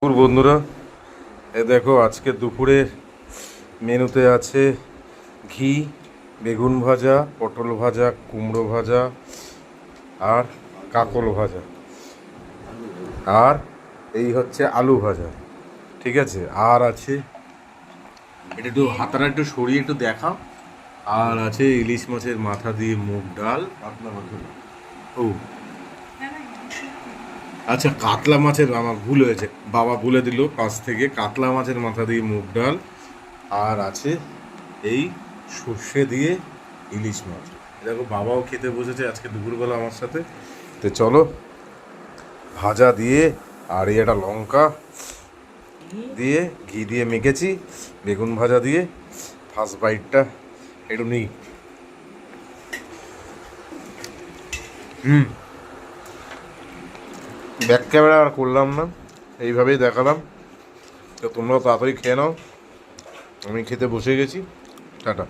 বন্ধুরা, দেখো আজকে দুপুরে মেনুতে আছে ঘি, বেগুন ভাজা, পটল ভাজা, কুমড়ো ভাজা আর কাকল ভাজা, আর এই হচ্ছে আলু ভাজা। ঠিক আছে, আর আছে এটা একটু হাতাটা একটু সরিয়ে একটু দেখাও। আর আছে ইলিশ মাছের মাথা দিয়ে মুগ ডাল। ও আচ্ছা, কাতলা মাছের, আমার ভুল হয়েছে, বাবা বলে দিল পাশ থেকে, কাতলা মাছের মাথা দিয়ে মুগ ডাল। আর আছে এই সর্ষে দিয়ে ইলিশ মাছ। দেখো বাবাও খেতে বসেছে আজকে দুপুরবেলা আমার সাথে। তো চলো, ভাজা দিয়ে আর এই একটা লঙ্কা দিয়ে ঘি দিয়ে মেখেছি, বেগুন ভাজা দিয়ে ফার্স্ট বাইটটা একটু নিই। ব্যাক ক্যামেরা আর করলাম না, এইভাবেই দেখালাম। তো তোমরাও তাড়াতাড়ি খেয়ে নাও, আমি খেতে বসে গেছি। টাটা।